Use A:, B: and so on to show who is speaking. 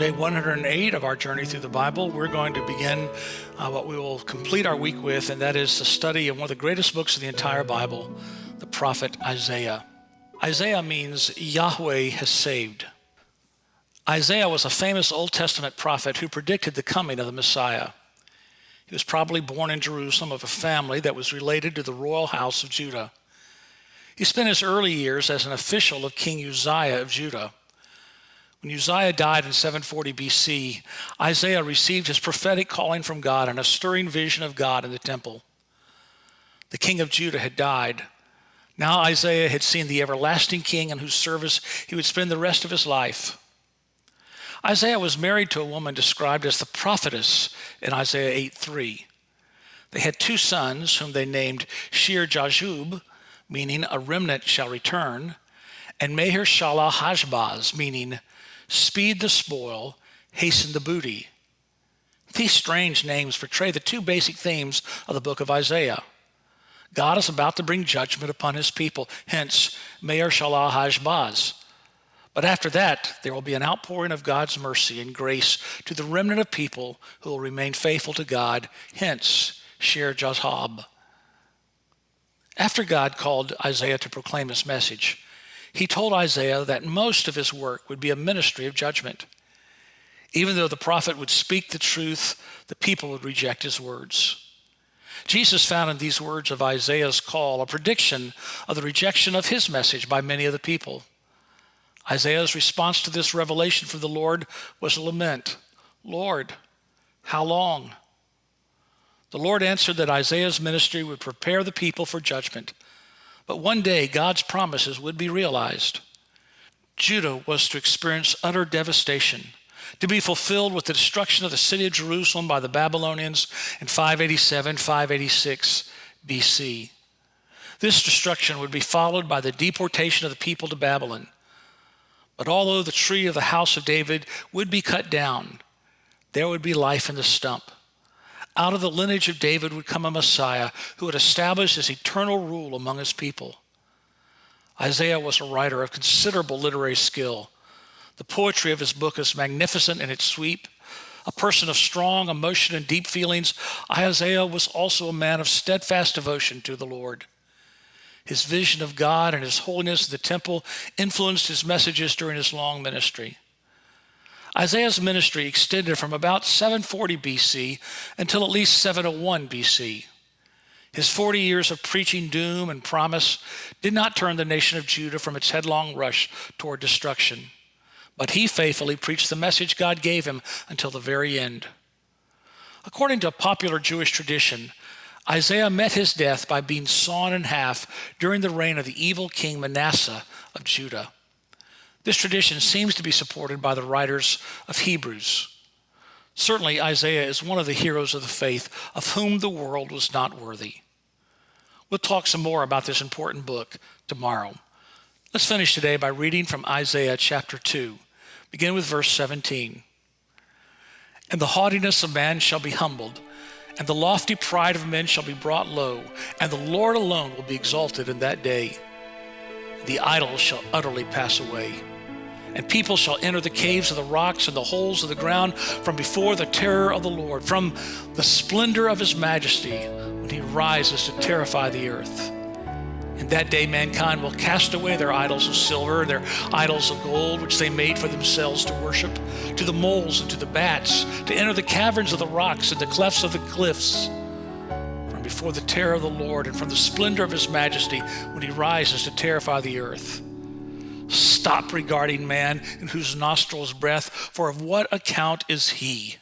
A: day 108 of our journey through the Bible. We're going to begin what we will complete our week with, and that is the study of one of the greatest books of the entire Bible, the prophet Isaiah. Isaiah means Yahweh has saved. Isaiah was a famous Old Testament prophet who predicted the coming of the Messiah. He was probably born in Jerusalem of a family that was related to the royal house of Judah. He spent his early years as an official of King Uzziah of Judah. When Uzziah died in 740 BC, Isaiah received his prophetic calling from God and a stirring vision of God in the temple. The king of Judah had died. Now Isaiah had seen the everlasting king in whose service he would spend the rest of his life. Isaiah was married to a woman described as the prophetess in Isaiah 8:3. They had two sons whom they named Shear-Jashub, meaning a remnant shall return, and Maher-Shalal-Hashbaz, meaning speed the spoil, hasten the booty. These strange names portray the two basic themes of the book of Isaiah. God is about to bring judgment upon his people, hence Maher-Shalal-Hashbaz. But after that, there will be an outpouring of God's mercy and grace to the remnant of people who will remain faithful to God, hence Shear-Jashub. After God called Isaiah to proclaim his message, he told Isaiah that most of his work would be a ministry of judgment. Even though the prophet would speak the truth, the people would reject his words. Jesus found in these words of Isaiah's call a prediction of the rejection of his message by many of the people. Isaiah's response to this revelation from the Lord was a lament. Lord, how long? The Lord answered that Isaiah's ministry would prepare the people for judgment. But one day, God's promises would be realized. Judah was to experience utter devastation, to be fulfilled with the destruction of the city of Jerusalem by the Babylonians in 587, 586 BC. This destruction would be followed by the deportation of the people to Babylon. But although the tree of the house of David would be cut down, there would be life in the stump. Out of the lineage of David would come a Messiah who would establish his eternal rule among his people. Isaiah was a writer of considerable literary skill. The poetry of his book is magnificent in its sweep. A person of strong emotion and deep feelings, Isaiah was also a man of steadfast devotion to the Lord. His vision of God and his holiness in the temple influenced his messages during his long ministry. Isaiah's ministry extended from about 740 BC until at least 701 BC. His 40 years of preaching doom and promise did not turn the nation of Judah from its headlong rush toward destruction, but he faithfully preached the message God gave him until the very end. According to a popular Jewish tradition, Isaiah met his death by being sawn in half during the reign of the evil king Manasseh of Judah. This tradition seems to be supported by the writers of Hebrews. Certainly, Isaiah is one of the heroes of the faith of whom the world was not worthy. We'll talk some more about this important book tomorrow. Let's finish today by reading from Isaiah chapter 2. Begin with verse 17. And the haughtiness of man shall be humbled, and the lofty pride of men shall be brought low, and the Lord alone will be exalted in that day. The idols shall utterly pass away, and people shall enter the caves of the rocks and the holes of the ground from before the terror of the Lord, from the splendor of his majesty, when he rises to terrify the earth. In that day mankind will cast away their idols of silver and their idols of gold, which they made for themselves to worship, to the moles and to the bats, to enter the caverns of the rocks and the clefts of the cliffs, from before the terror of the Lord and from the splendor of his majesty, when he rises to terrify the earth. Stop regarding man in whose nostrils breath, for of what account is he?